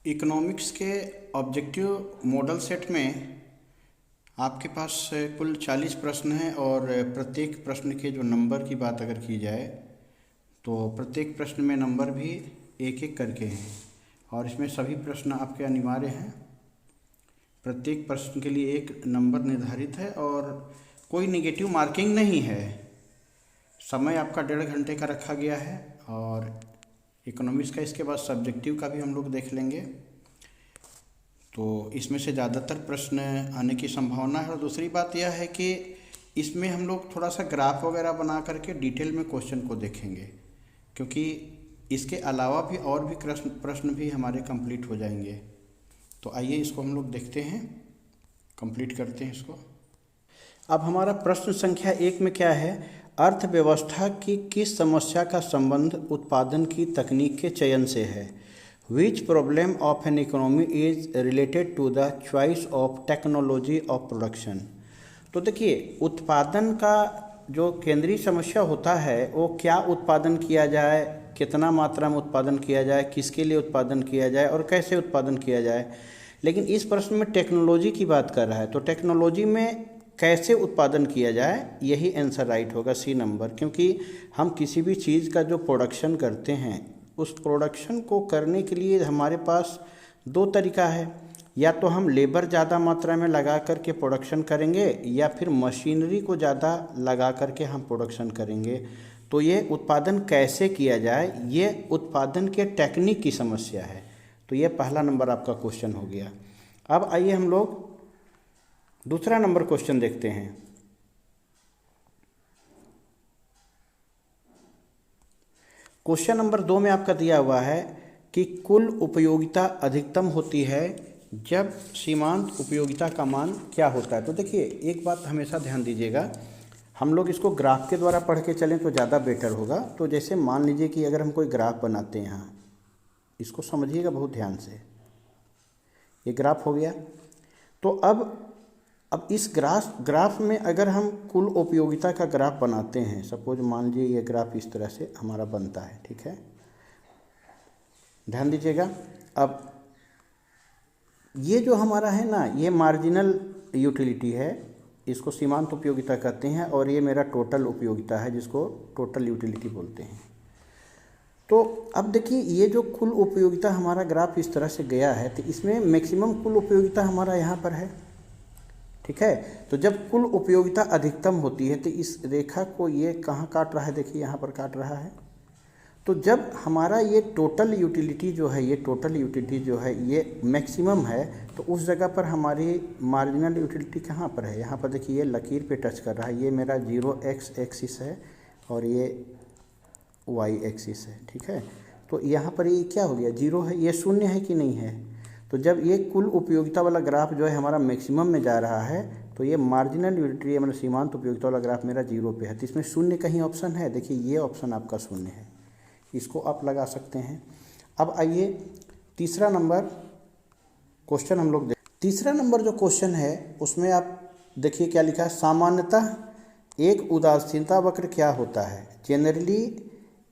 Economics के objective model set में आपके पास कुल 40 प्रश्न हैं और प्रत्येक प्रश्न के जो नंबर की बात अगर की जाए तो प्रत्येक प्रश्न में नंबर भी एक एक करके हैं और इसमें सभी प्रश्न आपके अनिवार्य हैं। प्रत्येक प्रश्न के लिए एक नंबर निर्धारित है और कोई नेगेटिव मार्किंग नहीं है। समय आपका 1.5 घंटे का रखा गया है और इकोनॉमिक्स का इसके बाद सब्जेक्टिव का भी हम लोग देख लेंगे। तो इसमें से ज़्यादातर प्रश्न आने की संभावना है और दूसरी बात यह है कि इसमें हम लोग थोड़ा सा ग्राफ वगैरह बना करके डिटेल में क्वेश्चन को देखेंगे, क्योंकि इसके अलावा भी और भी प्रश्न भी हमारे कंप्लीट हो जाएंगे। तो आइए इसको हम लोग देखते हैं, कंप्लीट करते हैं इसको। अब हमारा प्रश्न संख्या 1 में क्या है, अर्थव्यवस्था की किस समस्या का संबंध उत्पादन की तकनीक के चयन से है। Which problem of an economy is related to the choice of technology of production. तो देखिए, उत्पादन का जो केंद्रीय समस्या होता है वो क्या उत्पादन किया जाए, कितना मात्रा में उत्पादन किया जाए, किसके लिए उत्पादन किया जाए और कैसे उत्पादन किया जाए। लेकिन इस प्रश्न में टेक्नोलॉजी की बात कर रहा है, तो टेक्नोलॉजी में कैसे उत्पादन किया जाए यही आंसर राइट होगा, सी नंबर। क्योंकि हम किसी भी चीज़ का जो प्रोडक्शन करते हैं उस प्रोडक्शन को करने के लिए हमारे पास दो तरीका है, या तो हम लेबर ज़्यादा मात्रा में लगा करके प्रोडक्शन करेंगे या फिर मशीनरी को ज़्यादा लगा करके हम प्रोडक्शन करेंगे। तो ये उत्पादन कैसे किया जाए, ये उत्पादन के टेक्निक की समस्या है। तो ये पहला नंबर आपका क्वेश्चन हो गया। अब आइए हम लोग दूसरा नंबर क्वेश्चन देखते हैं। क्वेश्चन नंबर 2 में आपका दिया हुआ है कि कुल उपयोगिता अधिकतम होती है जब सीमांत उपयोगिता का मान क्या होता है। तो देखिए, एक बात हमेशा ध्यान दीजिएगा, हम लोग इसको ग्राफ के द्वारा पढ़ के चलें तो ज़्यादा बेटर होगा। तो जैसे मान लीजिए कि अगर हम कोई ग्राफ बनाते हैं, यहाँ इसको समझिएगा बहुत ध्यान से। ये ग्राफ हो गया। तो अब इस ग्राफ में अगर हम कुल उपयोगिता का ग्राफ बनाते हैं, सपोज मान लीजिए ये ग्राफ इस तरह से हमारा बनता है, ठीक है, ध्यान दीजिएगा। अब ये जो हमारा है ना, ये मार्जिनल यूटिलिटी है, इसको सीमांत उपयोगिता कहते हैं, और ये मेरा टोटल उपयोगिता है जिसको टोटल यूटिलिटी बोलते हैं। तो अब देखिए, ये जो कुल उपयोगिता हमारा ग्राफ इस तरह से गया है, तो इसमें मैक्सिमम कुल उपयोगिता हमारा यहाँ पर है, ठीक है। तो जब कुल उपयोगिता अधिकतम होती है तो इस रेखा को ये कहाँ काट रहा है, देखिए यहाँ पर काट रहा है। तो जब हमारा ये टोटल यूटिलिटी जो है, ये टोटल यूटिलिटी जो है ये मैक्सिमम है, तो उस जगह पर हमारी मार्जिनल यूटिलिटी कहाँ पर है, यहाँ पर देखिए ये लकीर पे टच कर रहा है। ये मेरा 0x एक्सिस है और ये y एक्सिस है, ठीक है। तो यहाँ पर ये क्या हो गया, 0 है, ये शून्य है कि नहीं है। तो जब ये कुल उपयोगिता वाला ग्राफ जो है हमारा मैक्सिमम में जा रहा है, तो ये मार्जिनल यूटिलिटी मतलब सीमांत उपयोगिता वाला ग्राफ मेरा 0 पे है। तो इसमें शून्य कहीं ऑप्शन है, देखिए ये ऑप्शन आपका शून्य है, इसको आप लगा सकते हैं। अब आइए तीसरा नंबर क्वेश्चन हम लोग तीसरा नंबर जो क्वेश्चन है उसमें आप देखिए क्या लिखा है, सामान्यतः एक उदासीनता वक्र क्या होता है। Generally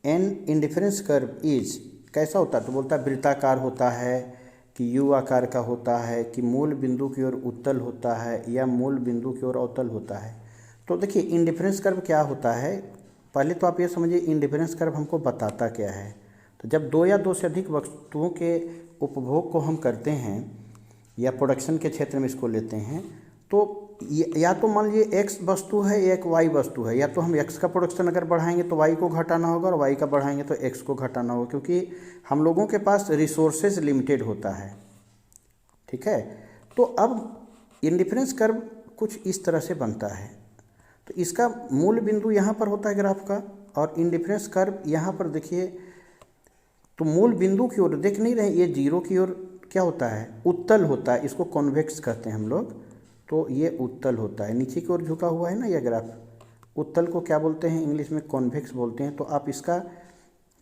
an indifference curve is, कैसा होता है, तो बोलता है वृत्ताकार होता है कि यू आकार का होता है कि मूल बिंदु की ओर उत्तल होता है या मूल बिंदु की ओर अवतल होता है। तो देखिए, इंडिफरेंस कर्व क्या होता है, पहले तो आप ये समझिए इंडिफरेंस कर्व हमको बताता क्या है। तो जब दो या दो से अधिक वस्तुओं के उपभोग को हम करते हैं या प्रोडक्शन के क्षेत्र में इसको लेते हैं, तो या तो मान लीजिए x वस्तु है या एक y वस्तु है, या तो हम x का प्रोडक्शन अगर बढ़ाएंगे तो y को घटाना होगा और y का बढ़ाएंगे तो x को घटाना होगा, क्योंकि हम लोगों के पास रिसोर्सेज लिमिटेड होता है, ठीक है। तो अब इंडिफरेंस कर्व कुछ इस तरह से बनता है। तो इसका मूल बिंदु यहाँ पर होता है ग्राफ का, और इंडिफरेंस कर्व यहाँ पर देखिए, तो मूल बिंदु की ओर देख नहीं रहे, ये 0 की ओर क्या होता है, उत्तल होता है, इसको कॉन्वेक्स कहते हैं हम लोग। तो ये उत्तल होता है, नीचे की ओर झुका हुआ है ना ये ग्राफ, उत्तल को क्या बोलते हैं इंग्लिश में, कॉन्वेक्स बोलते हैं। तो आप इसका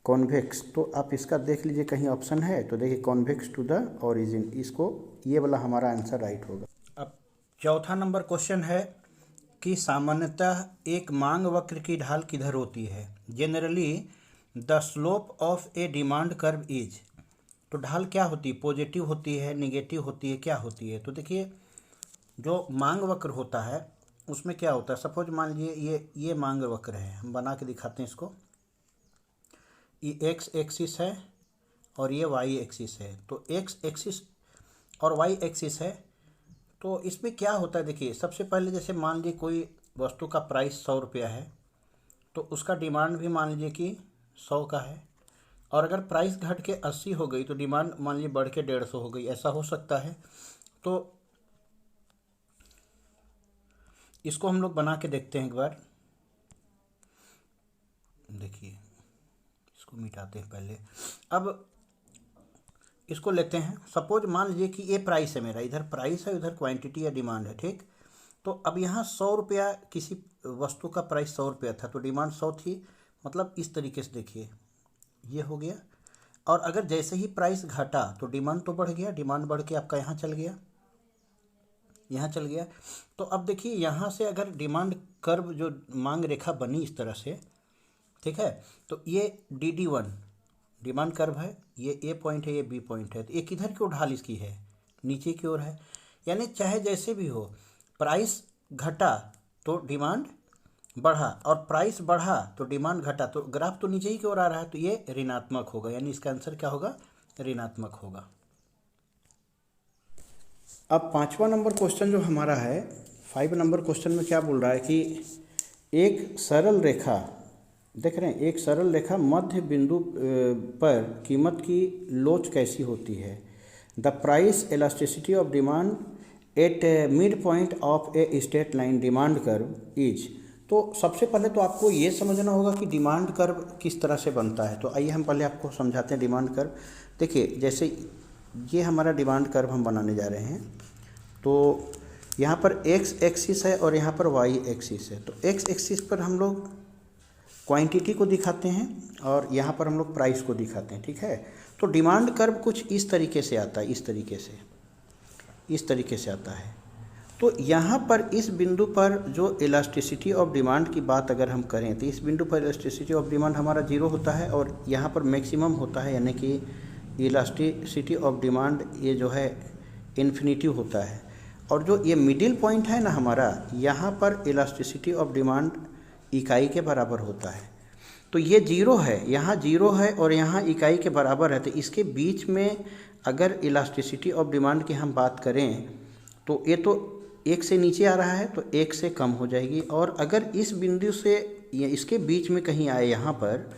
कॉन्वेक्स, तो आप इसका देख लीजिए कहीं ऑप्शन है, तो देखिए कॉन्वेक्स टू द ओरिजिन, इसको ये वाला हमारा आंसर राइट होगा। अब चौथा नंबर क्वेश्चन है कि सामान्यतः एक मांग वक्र की ढाल किधर होती है। Generally the slope of A demand curve is, तो ढाल क्या होती है, पॉजिटिव होती है, निगेटिव होती है, क्या होती है। तो देखिए जो मांग वक्र होता है उसमें क्या होता है, सपोज मान लीजिए ये मांग वक्र है, हम बना के दिखाते हैं इसको। ये एक्स एक्सिस है और ये वाई एक्सिस है। तो एक्स एक्सिस और वाई एक्सिस है, तो इसमें क्या होता है, देखिए सबसे पहले जैसे मान लीजिए कोई वस्तु का प्राइस 100 रुपया है, तो उसका डिमांड भी मान लीजिए कि 100 का है, और अगर प्राइस घट के 80 हो गई तो डिमांड मान लीजिए बढ़ के 150 हो गई, ऐसा हो सकता है। तो इसको हम लोग बना के देखते हैं एक बार। देखिए इसको मिटाते हैं पहले। अब इसको लेते हैं, सपोज मान लीजिए कि ये प्राइस है मेरा, इधर प्राइस है, उधर क्वांटिटी या डिमांड है, ठीक। तो अब यहाँ 100 रुपया किसी वस्तु का प्राइस 100 रुपया था, तो डिमांड 100 थी, मतलब इस तरीके से देखिए ये हो गया। और अगर जैसे ही प्राइस घटा तो डिमांड तो बढ़ गया, डिमांड बढ़ के आपका यहाँ चल गया, यहाँ चल गया। तो अब देखिए यहाँ से अगर डिमांड कर्व जो मांग रेखा बनी इस तरह से, ठीक है, तो ये DD1 डिमांड कर्व है, ये ए पॉइंट है, ये बी पॉइंट है, तो ये किधर की ओर ढाल इसकी है, नीचे की ओर है। यानी चाहे जैसे भी हो, प्राइस घटा तो डिमांड बढ़ा, और प्राइस बढ़ा तो डिमांड घटा, तो ग्राफ तो नीचे ही की ओर आ रहा है, तो ये ऋणात्मक होगा, यानी इसका आंसर क्या होगा, ऋणात्मक होगा। अब 5वां नंबर क्वेश्चन जो हमारा है, 5 नंबर क्वेश्चन में क्या बोल रहा है कि एक सरल रेखा, देख रहे हैं, एक सरल रेखा मध्य बिंदु पर कीमत की लोच कैसी होती है। The price elasticity of demand at mid point of a straight line demand curve is. तो सबसे पहले तो आपको ये समझना होगा कि डिमांड कर्व किस तरह से बनता है। तो आइए हम पहले आपको समझाते हैं डिमांड कर्व। देखिए जैसे ये हमारा डिमांड कर्व हम बनाने जा रहे हैं, तो यहाँ पर एक्स एक्सिस है और यहाँ पर वाई एक्सिस है। तो एक्स एक्सिस पर हम लोग क्वांटिटी को दिखाते हैं और यहाँ पर हम लोग प्राइस को दिखाते हैं, ठीक है। तो डिमांड कर्व कुछ इस तरीके से आता है, इस तरीके से आता है। तो यहाँ पर इस बिंदु पर जो इलास्टिसिटी ऑफ डिमांड की बात अगर हम करें, तो इस बिंदु पर इलास्टिसिटी ऑफ डिमांड हमारा 0 होता है और यहाँ पर मैक्सिमम होता है, यानी कि इलास्टिसिटी ऑफ डिमांड ये जो है इन्फिनिटी होता है। और जो ये मिडिल पॉइंट है ना हमारा, यहाँ पर इलास्टिसिटी ऑफ डिमांड इकाई के बराबर होता है। तो ये 0 है, यहाँ 0 है और यहाँ इकाई के बराबर है, तो इसके बीच में अगर इलास्टिसिटी ऑफ डिमांड की हम बात करें तो ये तो 1 से नीचे आ रहा है, तो 1 से कम हो जाएगी। और अगर इस बिंदु से या इसके बीच में कहीं आए यहाँ पर,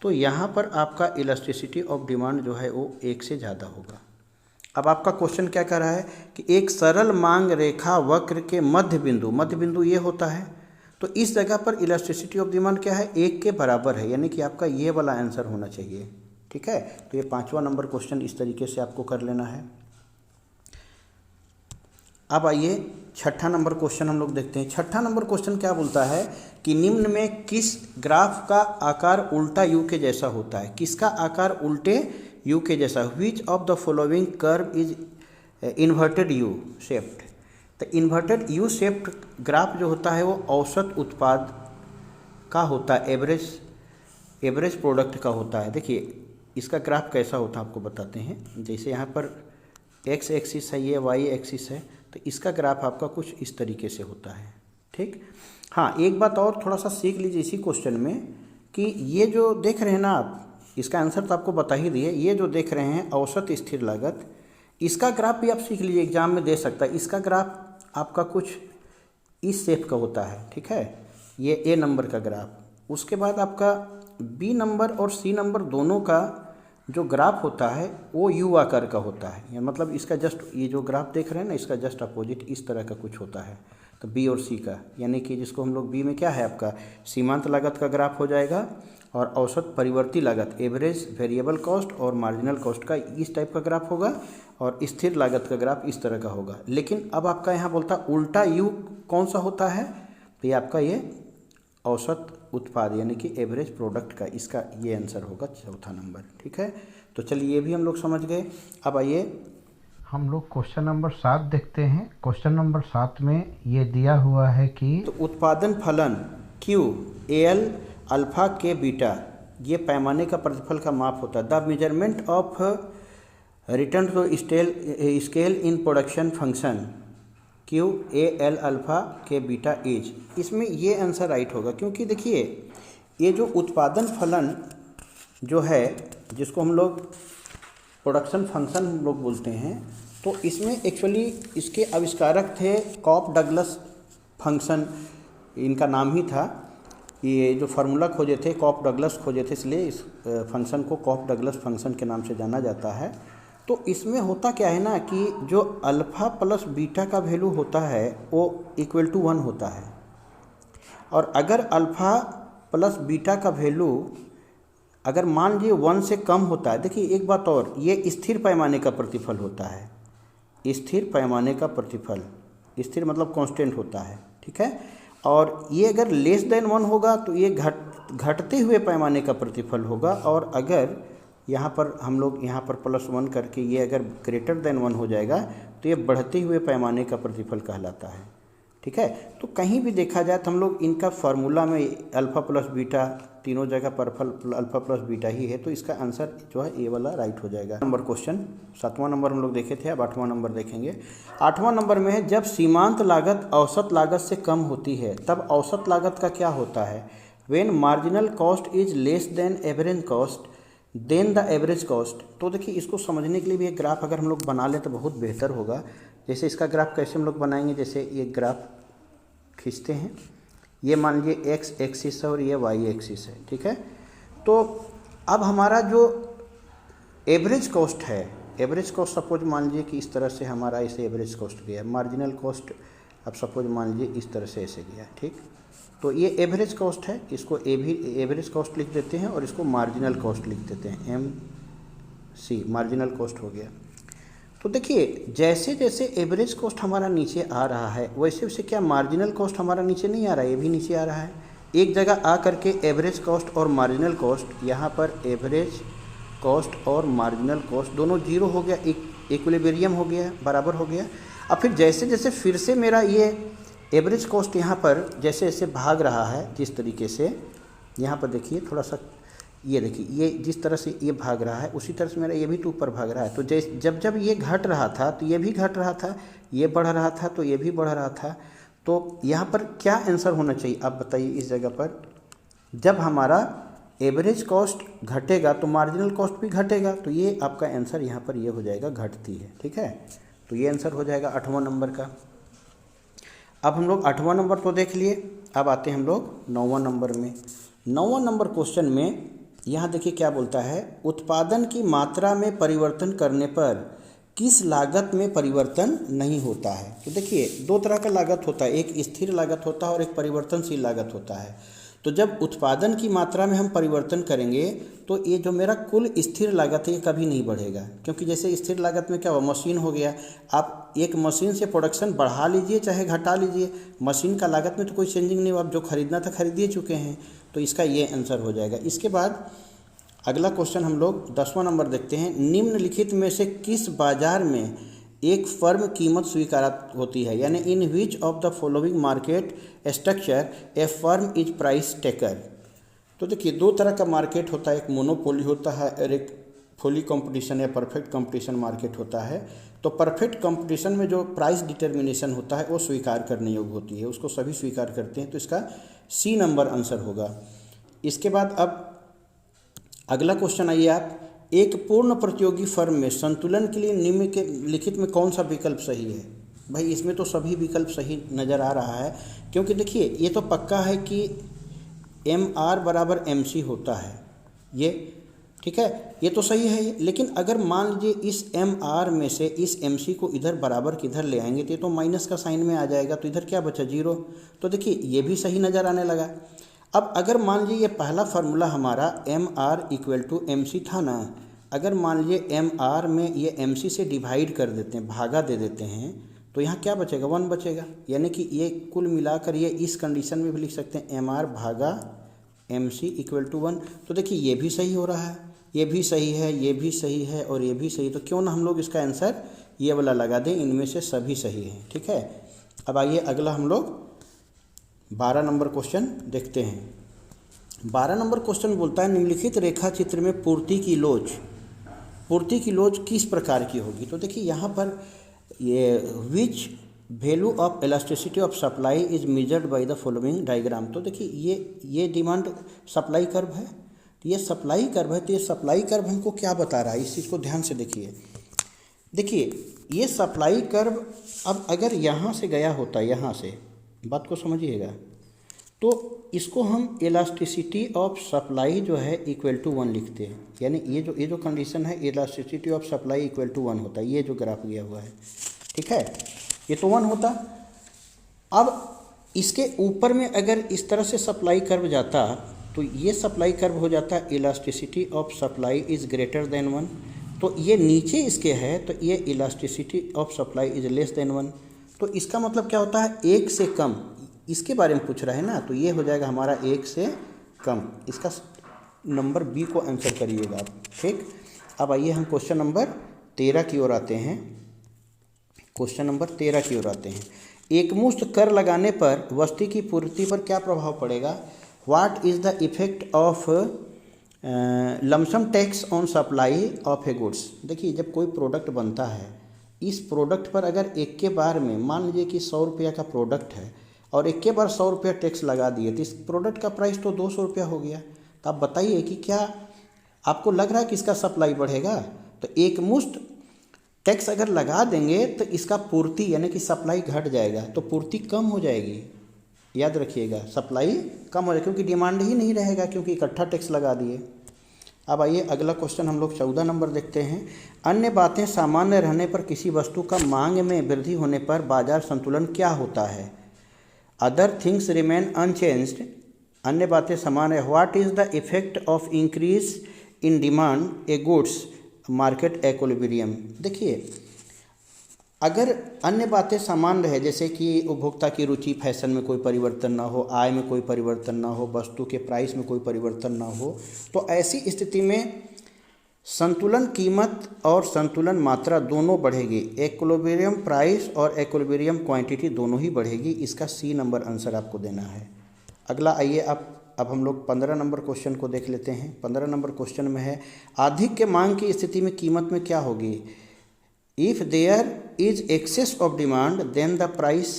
तो यहाँ पर आपका इलास्टिसिटी ऑफ डिमांड जो है वो 1 से ज़्यादा होगा। अब आपका क्वेश्चन क्या कर रहा है कि एक सरल मांग रेखा वक्र के मध्य बिंदु ये होता है, तो इस जगह पर इलास्टिसिटी ऑफ डिमांड क्या है, 1 के बराबर है, यानी कि आपका ये वाला आंसर होना चाहिए, ठीक है। तो ये 5वां नंबर क्वेश्चन इस तरीके से आपको कर लेना है। अब आइए 6ठा नंबर क्वेश्चन हम लोग देखते हैं। 6ठा नंबर क्वेश्चन क्या बोलता है कि निम्न में किस ग्राफ का आकार उल्टा यू के जैसा होता है। किसका आकार उल्टे यू के जैसा, विच of the following curve is inverted U shaped. तो इन्वर्टेड यू शेप्ड ग्राफ जो होता है वो औसत उत्पाद का होता है, एवरेज प्रोडक्ट का होता है। देखिए इसका ग्राफ कैसा होता है आपको बताते हैं। जैसे यहाँ पर एक्स एक्सिस है, ये वाई एक्सिस है, तो इसका ग्राफ आपका कुछ इस तरीके से होता है, ठीक। हाँ, एक बात और थोड़ा सा सीख लीजिए इसी क्वेश्चन में कि ये जो देख रहे हैं ना आप, इसका आंसर तो आपको बता ही दिए। ये जो देख रहे हैं औसत स्थिर लागत, इसका ग्राफ भी आप सीख लीजिए, एग्जाम में दे सकता है। इसका ग्राफ आपका कुछ इस शेप का होता है, ठीक है, ये ए नंबर का ग्राफ। उसके बाद आपका बी नंबर और सी नंबर दोनों का जो ग्राफ होता है वो यू आकार का होता है, या मतलब इसका जस्ट ये जो ग्राफ देख रहे हैं ना, इसका जस्ट अपोजिट इस तरह का कुछ होता है। तो बी और सी का, यानी कि जिसको हम लोग बी में क्या है आपका सीमांत लागत का ग्राफ हो जाएगा, और औसत परिवर्ती लागत एवरेज वेरिएबल कॉस्ट और मार्जिनल कॉस्ट का इस टाइप का ग्राफ होगा, और स्थिर लागत का ग्राफ इस तरह का होगा। लेकिन अब आपका यहाँ बोलता उल्टा यू कौन सा होता है, तो ये आपका ये औसत उत्पाद यानी कि एवरेज प्रोडक्ट का, इसका ये आंसर होगा 4था नंबर, ठीक है। तो चलिए ये भी हम लोग समझ गए। अब आइए हम लोग क्वेश्चन नंबर 7 देखते हैं। क्वेश्चन नंबर 7 में ये दिया हुआ है कि तो उत्पादन फलन Q AL alpha K beta ये पैमाने का प्रतिफल का माप होता है। The measurement of return to scale in production function Q A L alpha K beta is, इसमें ये आंसर राइट होगा, क्योंकि देखिए ये जो उत्पादन फलन जो है जिसको हम लोग प्रोडक्शन फंक्शन हम लोग बोलते हैं, तो इसमें एक्चुअली इसके आविष्कारक थे कॉप डगलस फंक्शन, इनका नाम ही था। ये जो फार्मूला खोजे थे कॉप डगलस खोजे थे, इसलिए इस फंक्शन को कॉप डगलस फंक्शन के नाम से जाना जाता है। तो इसमें होता क्या है ना कि जो अल्फ़ा प्लस बीटा का वैल्यू होता है वो इक्वल टू 1 होता है, और अगर अल्फ़ा प्लस बीटा का वैल्यू अगर मान लीजिए 1 से कम होता है, देखिए एक बात और, ये स्थिर पैमाने का प्रतिफल होता है, स्थिर पैमाने का प्रतिफल, स्थिर मतलब कांस्टेंट होता है, ठीक है। और ये अगर लेस देन 1 होगा तो ये घटते हुए पैमाने का प्रतिफल होगा, और अगर यहाँ पर हम लोग यहाँ पर +1 करके ये अगर ग्रेटर देन 1 हो जाएगा तो ये बढ़ते हुए पैमाने का प्रतिफल कहलाता है, ठीक है। तो कहीं भी देखा जाए तो हम लोग इनका फार्मूला में अल्फ़ा प्लस बीटा तीनों जगह पर अल्फ़ा प्लस बीटा ही है, तो इसका आंसर जो है ए वाला राइट हो जाएगा। नंबर क्वेश्चन 7वां नंबर हम लोग देखे थे, अब 8वां नंबर देखेंगे। 8वां नंबर में है जब सीमांत लागत औसत लागत से कम होती है तब औसत लागत का क्या होता है। When marginal cost is less than average cost then the average cost. तो देखिए इसको समझने के लिए भी एक ग्राफ अगर हम लोग बना लें तो बहुत बेहतर होगा। जैसे इसका ग्राफ कैसे हम लोग बनाएंगे, जैसे ये ग्राफ खींचते हैं, ये मान लीजिए एक्स एक्सिस है और ये वाई एक्सिस है, ठीक है। तो अब हमारा जो एवरेज कॉस्ट है, एवरेज कॉस्ट सपोज मान लीजिए कि इस तरह से हमारा इसे एवरेज कॉस्ट गया, मार्जिनल कॉस्ट अब सपोज मान लीजिए इस तरह से ऐसे गया, ठीक। तो ये एवरेज कॉस्ट है, इसको ए भी एवरेज कॉस्ट लिख देते हैं और इसको मार्जिनल कॉस्ट लिख देते हैं, MC मार्जिनल कॉस्ट हो गया। तो देखिए जैसे जैसे एवरेज कॉस्ट हमारा नीचे आ रहा है वैसे वैसे क्या मार्जिनल कॉस्ट हमारा नीचे नहीं आ रहा है, ये भी नीचे आ रहा है। एक जगह आ करके एवरेज कॉस्ट और मार्जिनल कॉस्ट, यहाँ पर एवरेज कॉस्ट और मार्जिनल कॉस्ट दोनों जीरो हो गया, इक्विलिब्रियम हो गया, बराबर हो गया। अब फिर जैसे जैसे फिर से मेरा ये एवरेज कॉस्ट यहाँ पर जैसे जैसे भाग रहा है, जिस तरीके से यहाँ पर देखिए थोड़ा सा, ये देखिए ये जिस तरह से ये भाग रहा है उसी तरह से मेरा ये भी तो ऊपर भाग रहा है। तो जब जब ये घट रहा था तो ये भी घट रहा था, ये बढ़ रहा था तो ये भी बढ़ रहा था। तो यहाँ पर क्या आंसर होना चाहिए आप बताइए इस जगह पर, जब हमारा एवरेज कॉस्ट घटेगा तो मार्जिनल कॉस्ट भी घटेगा, तो ये आपका आंसर यहाँ पर ये हो जाएगा घटती है, ठीक है। तो ये आंसर हो जाएगा 8वां नंबर का। अब हम लोग 8वां नंबर तो देख लिए, अब आते हैं हम लोग 9वां नंबर में। 9वां नंबर क्वेश्चन में यहाँ देखिए क्या बोलता है, उत्पादन की मात्रा में परिवर्तन करने पर किस लागत में परिवर्तन नहीं होता है। तो देखिए दो तरह का लागत होता है, एक स्थिर लागत होता है और एक परिवर्तनशील लागत होता है। तो जब उत्पादन की मात्रा में हम परिवर्तन करेंगे तो ये जो मेरा कुल स्थिर लागत है ये कभी नहीं बढ़ेगा, क्योंकि जैसे स्थिर लागत में क्या हुआ, मशीन हो गया, आप एक मशीन से प्रोडक्शन बढ़ा लीजिए चाहे घटा लीजिए, मशीन का लागत में तो कोई चेंजिंग नहीं हुआ, आप जो खरीदना था खरीद ही चुके हैं, तो इसका ये आंसर हो जाएगा। इसके बाद अगला क्वेश्चन हम लोग 10वां नंबर देखते हैं। निम्नलिखित में से किस बाजार में एक फर्म कीमत स्वीकार होती है, यानी in which of the following market structure a firm is price taker. तो देखिए दो तरह का मार्केट होता है, एक मोनोपोली होता है और एक फुली कंपटीशन या परफेक्ट कंपटीशन मार्केट होता है। तो परफेक्ट कंपटीशन में जो प्राइस डिटर्मिनेशन होता है वो स्वीकार करने योग्य होती है, उसको सभी स्वीकार करते हैं, तो इसका C नंबर आंसर होगा। इसके बाद अब अगला क्वेश्चन आइए आप, एक पूर्ण प्रतियोगी फर्म में संतुलन के लिए निम्नलिखित में कौन सा विकल्प सही है। भाई इसमें तो सभी विकल्प सही नज़र आ रहा है, क्योंकि देखिए ये तो पक्का है कि MR बराबर MC होता है, ये ठीक है, ये तो सही है ये। लेकिन अगर मान लीजिए इस MR में से इस MC को इधर बराबर किधर ले आएंगे तो ये तो माइनस का साइन में आ जाएगा, तो इधर क्या बचा 0। तो देखिए ये भी सही नज़र आने लगा। अब अगर मान लीजिए ये पहला फार्मूला हमारा MR = MC था ना, अगर मान लीजिए MR में ये MC से डिवाइड कर देते हैं, भागा दे देते हैं, तो यहाँ क्या बचेगा 1 बचेगा, यानी कि ये कुल मिलाकर ये इस कंडीशन में भी लिख सकते हैं MR भागा MC = 1। तो देखिए ये भी सही हो रहा है, ये भी सही है, ये भी सही है और ये भी सही, तो क्यों ना हम लोग इसका आंसर ये वाला लगा दें, इनमें से सभी सही हैं, ठीक है। अब आइए अगला हम लोग 12 नंबर क्वेश्चन देखते हैं। 12 नंबर क्वेश्चन बोलता है निम्नलिखित रेखा चित्र में पूर्ति की लोच पूर्ति की लोच किस प्रकार की होगी। तो देखिए यहाँ पर ये which value of elasticity of supply is measured by the following diagram. तो देखिए ये डिमांड सप्लाई कर्व है, तो ये सप्लाई कर्व है, तो ये सप्लाई कर्व हमको क्या बता रहा है, इस चीज़ को ध्यान से देखिए ये सप्लाई कर्व अब अगर यहाँ से गया होता, यहाँ से, बात को समझिएगा, तो इसको हम इलास्टिसिटी ऑफ सप्लाई जो है इक्वल टू 1 लिखते हैं। यानी ये जो कंडीशन है, elasticity of supply equal to 1 होता है। ये जो ग्राफ गया हुआ है, ठीक है, ये तो 1 होता। अब इसके ऊपर में अगर इस तरह से सप्लाई कर्व जाता तो ये सप्लाई कर्व हो जाता elasticity of supply is greater than 1। तो ये नीचे इसके है तो ये elasticity of supply is less then 1। तो इसका मतलब क्या होता है, 1 से कम, इसके बारे में पूछ रहा है ना, तो ये हो जाएगा हमारा 1 से कम। इसका नंबर बी को आंसर करिएगा आप, ठीक। अब आइए हम क्वेश्चन नंबर 13 की ओर आते हैं। क्वेश्चन नंबर 13 की ओर आते हैं। एकमुश्त कर लगाने पर वस्तु की पूर्ति पर क्या प्रभाव पड़ेगा। What is the effect of lump sum tax on supply of A goods. देखिए जब कोई प्रोडक्ट बनता है, इस प्रोडक्ट पर अगर एक के बार में मान लीजिए कि 100 रुपया का प्रोडक्ट है और एक के बार 100 रुपया टैक्स लगा दिए, तो इस प्रोडक्ट का प्राइस तो 200 रुपया हो गया। तो आप बताइए कि क्या आपको लग रहा है कि इसका सप्लाई बढ़ेगा। तो एक मुश्त टैक्स अगर लगा देंगे तो इसका पूर्ति यानी कि सप्लाई घट जाएगा, तो पूर्ति कम हो जाएगी। याद रखिएगा, सप्लाई कम हो जाएगी क्योंकि डिमांड ही नहीं रहेगा, क्योंकि इकट्ठा टैक्स लगा दिए। अब आइए अगला क्वेश्चन हम लोग 14 नंबर देखते हैं। अन्य बातें सामान्य रहने पर किसी वस्तु का मांग में वृद्धि होने पर बाजार संतुलन क्या होता है। Other things remain unchanged. अन्य बातें समान है। What is the effect of increase in demand A goods market equilibrium. देखिए अगर अन्य बातें समान रहे, जैसे कि उपभोक्ता की रुचि, फैशन में कोई परिवर्तन ना हो, आय में कोई परिवर्तन ना हो, वस्तु के प्राइस में कोई परिवर्तन ना हो, तो ऐसी स्थिति में संतुलन कीमत और संतुलन मात्रा दोनों बढ़ेगी। इक्विलिब्रियम प्राइस और इक्विलिब्रियम क्वांटिटी दोनों ही बढ़ेगी। इसका सी नंबर आंसर आपको देना है। अगला आइए अब हम लोग 15 नंबर क्वेश्चन को देख लेते हैं। 15 नंबर क्वेश्चन में है अधिक के मांग की स्थिति में कीमत में क्या होगी। If there is excess of demand then the price.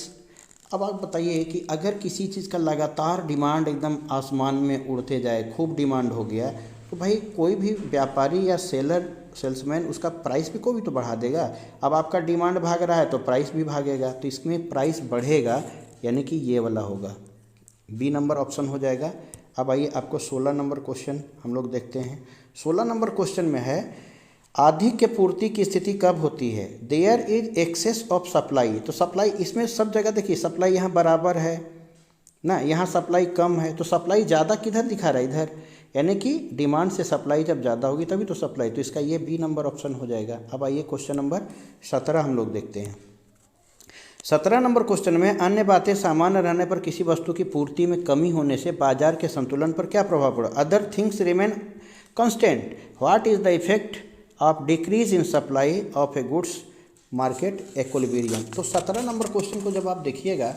अब आप बताइए कि अगर किसी चीज़ का लगातार डिमांड एकदम आसमान में उड़ते जाए, खूब डिमांड हो गया, तो भाई कोई भी व्यापारी या सेल्समैन उसका प्राइस भी कोई भी तो बढ़ा देगा। अब आपका डिमांड भाग रहा है तो प्राइस भी भागेगा, तो इसमें प्राइस बढ़ेगा, यानी कि ये वाला होगा, बी नंबर ऑप्शन हो जाएगा। अब आइए आपको 16 नंबर क्वेश्चन हम लोग देखते हैं। 16 नंबर क्वेश्चन में है अधिक के पूर्ति की स्थिति कब होती है। There is excess of supply. तो सप्लाई इसमें सब जगह देखिए, सप्लाई यहाँ बराबर है ना, यहाँ सप्लाई कम है, तो सप्लाई ज़्यादा किधर दिखा रहा है, इधर, यानी कि डिमांड से सप्लाई जब ज़्यादा होगी तभी तो सप्लाई, तो इसका ये बी नंबर ऑप्शन हो जाएगा। अब आइए क्वेश्चन नंबर 17 हम लोग देखते हैं। 17 नंबर क्वेश्चन में अन्य बातें सामान्य रहने पर किसी वस्तु की पूर्ति में कमी होने से बाजार के संतुलन पर क्या प्रभाव पड़ा। Other things remain constant. What is the effect of decrease in supply of A goods market equilibrium. तो 17 नंबर क्वेश्चन को जब आप देखिएगा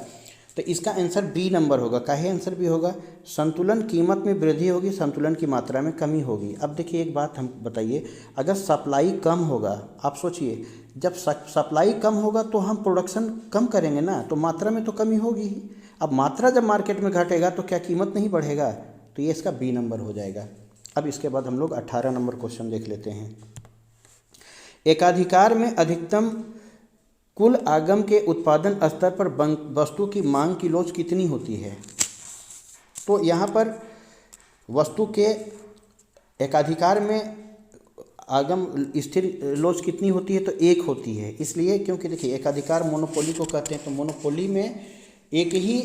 तो इसका आंसर बी नंबर होगा। काहे आंसर भी होगा, संतुलन कीमत में वृद्धि होगी, संतुलन की मात्रा में कमी होगी। अब देखिए एक बात हम बताइए, अगर सप्लाई कम होगा, आप सोचिए जब सप्लाई कम होगा तो हम प्रोडक्शन कम करेंगे ना, तो मात्रा में तो कमी होगी ही। अब मात्रा जब मार्केट में घटेगा तो क्या कीमत नहीं बढ़ेगा, तो ये इसका बी नंबर हो जाएगा। अब इसके बाद हम लोग 18 नंबर क्वेश्चन देख लेते हैं। एकाधिकार में अधिकतम कुल आगम के उत्पादन स्तर पर वस्तु की मांग की लोच कितनी होती है। तो यहाँ पर वस्तु के एकाधिकार में आगम स्थिर लोच कितनी होती है, तो 1 होती है। इसलिए क्योंकि देखिए एकाधिकार मोनोपोली को कहते हैं, तो मोनोपोली में एक ही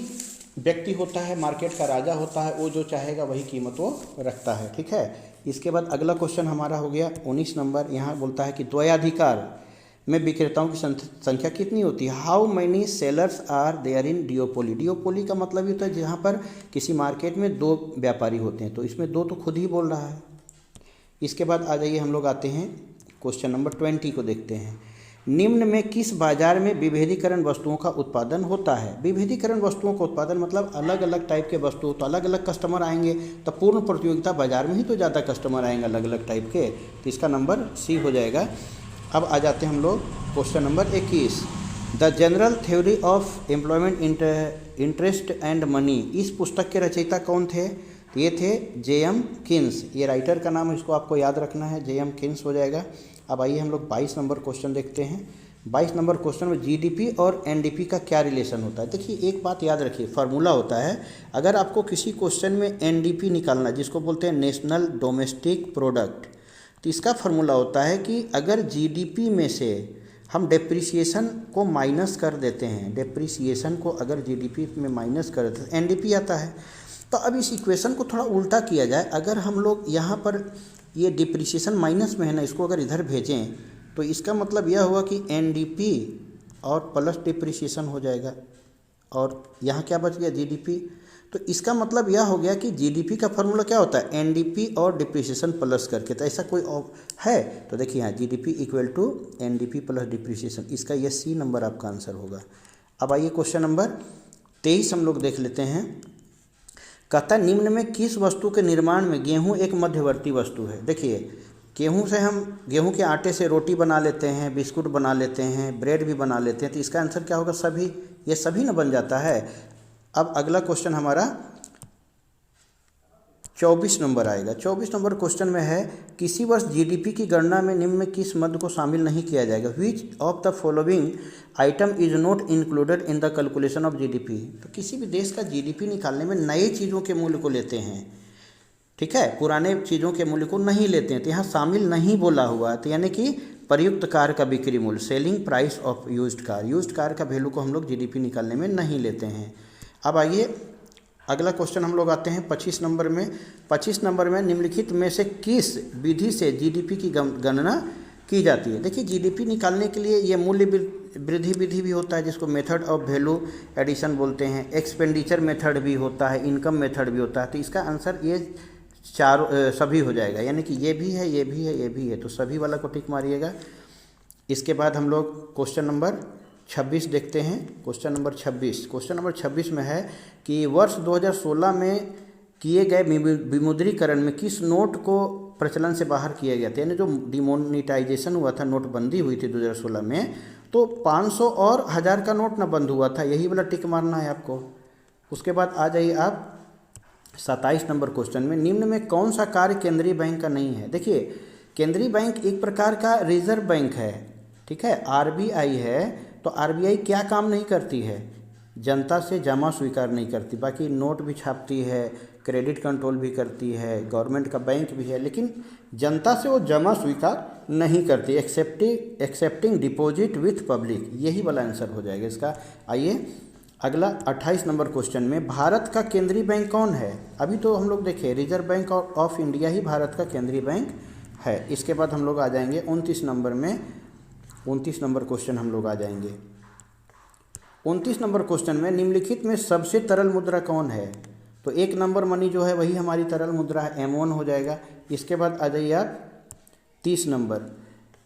व्यक्ति होता है, मार्केट का राजा होता है, वो जो चाहेगा वही कीमत वो रखता है, ठीक है। इसके बाद अगला क्वेश्चन हमारा हो गया 19 नंबर। यहाँ बोलता है कि द्वयाधिकार में विक्रेताओं की संख्या कितनी होती है। How many sellers are there in duopoly. Duopoly का मतलब ये होता है जहाँ पर किसी मार्केट में 2 व्यापारी होते हैं, तो इसमें 2 तो खुद ही बोल रहा है। इसके बाद आ जाइए हम लोग आते हैं क्वेश्चन नंबर 20 को देखते हैं। निम्न में किस बाजार में विभेदीकरण वस्तुओं का उत्पादन होता है? विभेदीकरण वस्तुओं का उत्पादन मतलब अलग अलग टाइप के वस्तु, तो अलग अलग कस्टमर आएंगे, तो पूर्ण प्रतियोगिता बाजार में ही तो ज़्यादा कस्टमर आएंगे अलग अलग टाइप के, तो इसका नंबर सी हो जाएगा। अब आ जाते हैं हम लोग question number 21। The general theory of employment interest and money, इस पुस्तक के रचयिता कौन थे? ये थे जे.एम. किन्स, ये राइटर का नाम है, इसको आपको याद रखना है, जे.एम. किन्स हो जाएगा। अब आइए हम लोग 22 नंबर क्वेश्चन देखते हैं। 22 नंबर क्वेश्चन में जीडीपी और एनडीपी का क्या रिलेशन होता है? देखिए एक बात याद रखिए, फार्मूला होता है, अगर आपको किसी क्वेश्चन में एनडीपी निकालना है, जिसको बोलते हैं नेशनल डोमेस्टिक प्रोडक्ट, तो इसका फार्मूला होता है कि अगर जीडीपी में से हम डेप्रिसिएशन को माइनस कर देते हैं, डेप्रिसिएशन को अगर जीडीपी में माइनस कर देते हैं एनडीपी आता है। तो अब इस इक्वेशन को थोड़ा उल्टा किया जाए, अगर हम लोग यहाँ पर ये डिप्रिसिएशन माइनस में है ना, इसको अगर इधर भेजें तो इसका मतलब यह हुआ कि एनडीपी और प्लस डिप्रिसिएशन हो जाएगा, और यहाँ क्या बच गया? जीडीपी। तो इसका मतलब यह हो गया कि जीडीपी का फार्मूला क्या होता है? एनडीपी और डिप्रिसिएशन प्लस करके। तो ऐसा कोई है? तो देखिए यहाँ GDP equal to NDP plus depreciation, इसका यह सी नंबर आपका आंसर होगा। अब आइए क्वेश्चन नंबर 23 हम लोग देख लेते हैं। कहता निम्न में किस वस्तु के निर्माण में गेहूं एक मध्यवर्ती वस्तु है? देखिए गेहूं से हम गेहूं के आटे से रोटी बना लेते हैं, बिस्कुट बना लेते हैं, ब्रेड भी बना लेते हैं, तो इसका आंसर क्या होगा? सभी, ये सभी ना बन जाता है। अब अगला क्वेश्चन हमारा 24 नंबर आएगा। 24 नंबर क्वेश्चन में है किसी वर्ष जीडीपी की गणना में निम्न में किस मद को शामिल नहीं किया जाएगा? विच of the following item is not included in the calculation of GDP. तो किसी भी देश का जीडीपी निकालने में नए चीज़ों के मूल्य को लेते हैं, ठीक है, पुराने चीज़ों के मूल्य को नहीं लेते हैं, तो यहाँ शामिल नहीं बोला हुआ, तो यानी कि प्रयुक्त कार का बिक्री मूल्य, selling price of used car, used car का वैल्यू को हम लोग जीडीपी निकालने में नहीं लेते हैं। अब आइए अगला क्वेश्चन हम लोग आते हैं 25 नंबर में। 25 नंबर में निम्नलिखित में से किस विधि से जीडीपी की गणना की जाती है? देखिए जीडीपी निकालने के लिए ये मूल्य वृद्धि विधि भी होता है, जिसको मेथड ऑफ वैल्यू एडिशन बोलते हैं, एक्सपेंडिचर मेथड भी होता है, इनकम मेथड भी होता है। तो इसका आंसर ये चारों सभी हो जाएगा, यानी कि ये भी है, ये भी है, ये भी है, तो सभी वाला को टिक मारिएगा। इसके बाद हम लोग क्वेश्चन नंबर 26 देखते हैं। क्वेश्चन नंबर 26 में है कि वर्ष 2016 में किए गए विमुद्रीकरण में किस नोट को प्रचलन से बाहर किया गया था? यानी जो डिमोनिटाइजेशन हुआ था, नोटबंदी हुई थी 2016 में, तो 500 और 1000 का नोट ना बंद हुआ था, यही वाला टिक मारना है आपको। उसके बाद आ जाइए आप 27 नंबर क्वेश्चन में, निम्न में कौन सा कार्य केंद्रीय बैंक का नहीं है? देखिए केंद्रीय बैंक एक प्रकार का रिजर्व बैंक है, ठीक है, आरबीआई है, तो आरबीआई क्या काम नहीं करती है? जनता से जमा स्वीकार नहीं करती, बाकी नोट भी छापती है, क्रेडिट कंट्रोल भी करती है, गवर्नमेंट का बैंक भी है, लेकिन जनता से वो जमा स्वीकार नहीं करती। एक्सेप्टिंग डिपॉजिट विथ पब्लिक, यही वाला आंसर हो जाएगा इसका। आइए अगला 28 नंबर क्वेश्चन में, भारत का केंद्रीय बैंक कौन है? अभी तो हम लोग देखें रिजर्व बैंक ऑफ इंडिया ही भारत का केंद्रीय बैंक है। इसके बाद हम लोग आ जाएंगे 29 नंबर में, 29 नंबर क्वेश्चन हम लोग आ जाएंगे। 29 नंबर क्वेश्चन में निम्नलिखित में सबसे तरल मुद्रा कौन है? तो 1 नंबर मनी जो है वही हमारी तरल मुद्रा है, M1 हो जाएगा। इसके बाद आ जाइए आप 30 नंबर।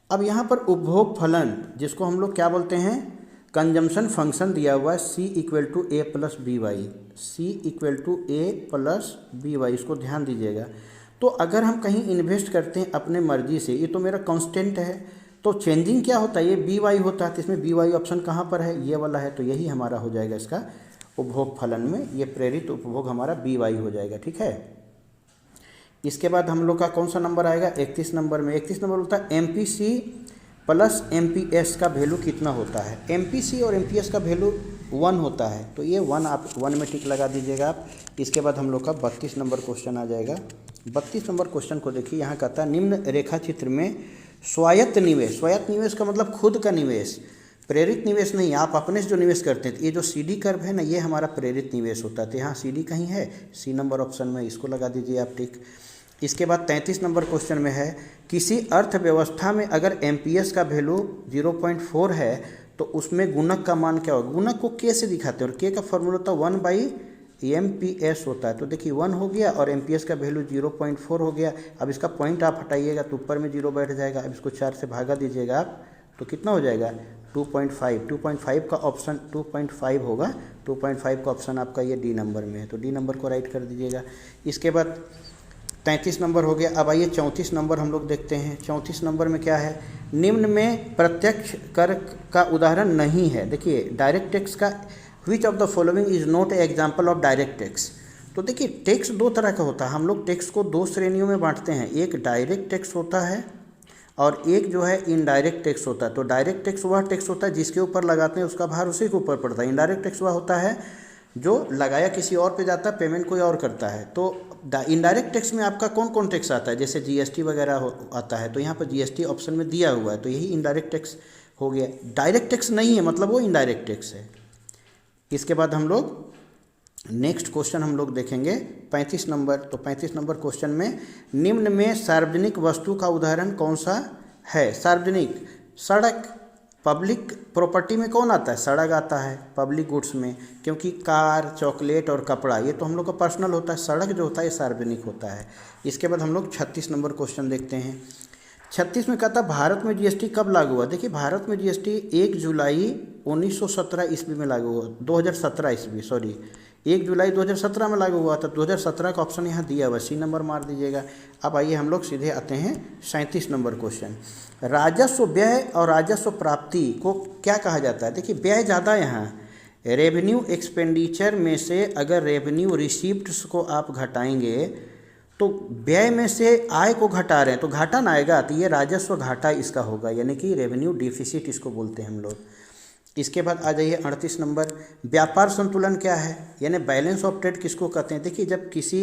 अब यहाँ पर उपभोग फलन, जिसको हम लोग क्या बोलते हैं, कंजम्पशन फंक्शन दिया हुआ है C equal to A plus B Y, C equal to A plus B Y, इसको ध्यान दीजिएगा। तो अगर हम कहीं इन्वेस्ट करते हैं अपने मर्जी से, ये तो मेरा कांस्टेंट है, तो चेंजिंग क्या होता है? ये बी वाई होता है, तो इसमें बी वाई ऑप्शन कहाँ पर है? ये वाला है, तो यही हमारा हो जाएगा इसका उपभोग फलन में, ये प्रेरित उपभोग हमारा बी वाई हो जाएगा, ठीक है। इसके बाद हम लोग का कौन सा नंबर आएगा? 31 नंबर में। 31 नंबर होता है MPC प्लस MPS का वैल्यू कितना होता है? MPC और MPS का वैल्यू 1 होता है, तो ये 1 आप 1 में टिक लगा दीजिएगा आप। इसके बाद हम लोग का 32 नंबर क्वेश्चन आ जाएगा। 32 नंबर क्वेश्चन को देखिए, यहाँ कहता है निम्न रेखा चित्र में स्वायत्त निवेश, स्वायत्त निवेश का मतलब खुद का निवेश, प्रेरित निवेश नहीं, आप अपने से जो निवेश करते हैं, ये जो CD कर्व है ना, ये हमारा प्रेरित निवेश होता है। तो यहाँ CD कहीं है, C नंबर ऑप्शन में, इसको लगा दीजिए आप टिक। इसके बाद 33 नंबर क्वेश्चन में है किसी अर्थव्यवस्था में अगर MPS का वैल्यू 0.4 है तो उसमें गुणक का मान क्या होगा? गुणक को K से दिखाते हैं, और K का फॉर्मूला होता है 1/MPS होता है। तो देखिए 1 हो गया और MPS का वैल्यू 0.4 हो गया। अब इसका पॉइंट आप हटाइएगा तो ऊपर में 0 बैठ जाएगा। अब इसको 4 से भागा दीजिएगा आप तो कितना हो जाएगा 2.5 का ऑप्शन 2.5 होगा। 2.5 का ऑप्शन आपका ये डी नंबर में है, तो डी नंबर को राइट कर दीजिएगा। इसके बाद 33 नंबर हो गया। अब आइए 34 नंबर हम लोग देखते हैं। 34 नंबर में क्या है, निम्न में प्रत्यक्ष कर का उदाहरण नहीं है। देखिए डायरेक्ट टैक्स का विच of the following is not a example of direct tax. तो देखिए टैक्स दो तरह का होता है, हम लोग टैक्स को दो श्रेणियों में बांटते हैं, एक डायरेक्ट टैक्स होता है और एक जो है इनडायरेक्ट टैक्स होता है। तो डायरेक्ट टैक्स वह टैक्स होता है जिसके ऊपर लगाते हैं उसका भार उसी के ऊपर पड़ता है। इनडायरेक्ट टैक्स वह होता है जो लगाया किसी और पे जाता है, पेमेंट कोई और करता है। तो इनडायरेक्ट टैक्स में आपका कौन कौन टैक्स आता है, जैसे जीएसटी वगैरह आता है, तो यहाँ पर जीएसटी ऑप्शन में दिया हुआ है, तो यही इनडायरेक्ट टैक्स हो गया। डायरेक्ट टैक्स नहीं है मतलब वो इनडायरेक्ट टैक्स है। इसके बाद हम लोग नेक्स्ट क्वेश्चन हम लोग देखेंगे 35 नंबर। तो 35 नंबर क्वेश्चन में निम्न में सार्वजनिक वस्तु का उदाहरण कौन सा है। सार्वजनिक, सड़क, पब्लिक प्रॉपर्टी में कौन आता है, सड़क आता है पब्लिक गुड्स में, क्योंकि कार, चॉकलेट और कपड़ा ये तो हम लोग का पर्सनल होता है, सड़क जो होता है ये सार्वजनिक होता है। इसके बाद हम लोग 36 नंबर क्वेश्चन देखते हैं। 36 में कहता है भारत में जीएसटी कब लागू हुआ। देखिए भारत में जीएसटी 1 जुलाई 1917 ईस्वी में लागू हुआ, 2017 ईस्वी, सॉरी 1 जुलाई 2017 में लागू हुआ था। 2017 का ऑप्शन यहाँ दिया हुआ, सी नंबर मार दीजिएगा। अब आइए हम लोग सीधे आते हैं 37 नंबर क्वेश्चन। राजस्व व्यय और राजस्व प्राप्ति को क्या कहा जाता है। देखिए व्यय ज़्यादा यहाँ, रेवेन्यू एक्सपेंडिचर में से अगर रेवेन्यू रिसीप्ट्स को आप घटाएंगे तो व्यय में से आय को घटा रहे हैं तो घाटा ना आएगा, तो ये राजस्व घाटा इसका होगा, यानी कि रेवेन्यू डिफिसिट इसको बोलते हैं हम लोग। इसके बाद आ जाइए 38 नंबर। व्यापार संतुलन क्या है, यानी बैलेंस ऑफ ट्रेड किसको कहते हैं। देखिए जब किसी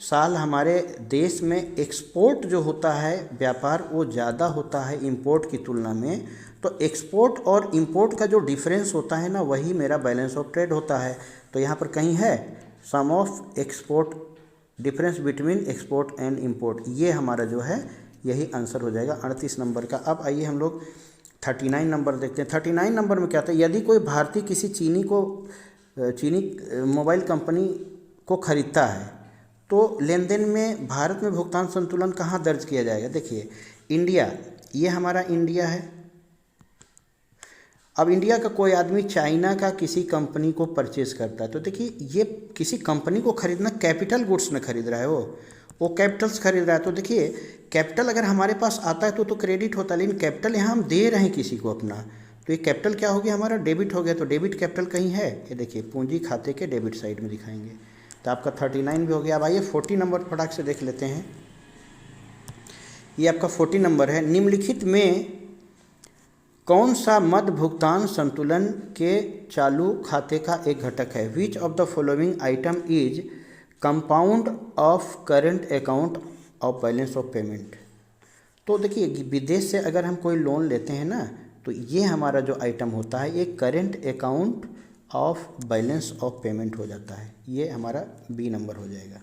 साल हमारे देश में एक्सपोर्ट जो होता है व्यापार वो ज़्यादा होता है इंपोर्ट की तुलना में, तो एक्सपोर्ट और इंपोर्ट का जो डिफरेंस होता है ना वही मेरा बैलेंस ऑफ ट्रेड होता है। तो यहाँ पर कहीं है sum of export, difference between export and import, ये हमारा जो है यही आंसर हो जाएगा 38 नंबर का। अब आइए हम लोग 39 नंबर देखते हैं। 39 नंबर में क्या था, यदि कोई भारतीय किसी चीनी मोबाइल कंपनी को खरीदता है तो लेन देन में भारत में भुगतान संतुलन कहाँ दर्ज किया जाएगा। देखिए इंडिया, ये हमारा इंडिया है। अब इंडिया का कोई आदमी चाइना का किसी कंपनी को परचेज़ करता है, तो देखिए ये किसी कंपनी को खरीदना, कैपिटल गुड्स में खरीद रहा है, वो कैपिटल्स खरीद रहा है। तो देखिए कैपिटल अगर हमारे पास आता है तो क्रेडिट होता है, लेकिन कैपिटल यहाँ हम दे रहे हैं किसी को अपना, तो ये कैपिटल क्या हो गया हमारा, डेबिट हो गया। तो डेबिट कैपिटल कहीं है, ये देखिए पूंजी खाते के डेबिट साइड में दिखाएंगे। तो आपका 39 भी हो गया। अब आइए 40 नंबर फटाक से देख लेते हैं। ये आपका 40 नंबर है। निम्नलिखित में कौन सा मद भुगतान संतुलन के चालू खाते का एक घटक है। विच of the following item is compound of current account of balance of payment. तो देखिए विदेश से अगर हम कोई लोन लेते हैं ना तो ये हमारा जो आइटम होता है ये current account of balance of payment हो जाता है, ये हमारा बी नंबर हो जाएगा।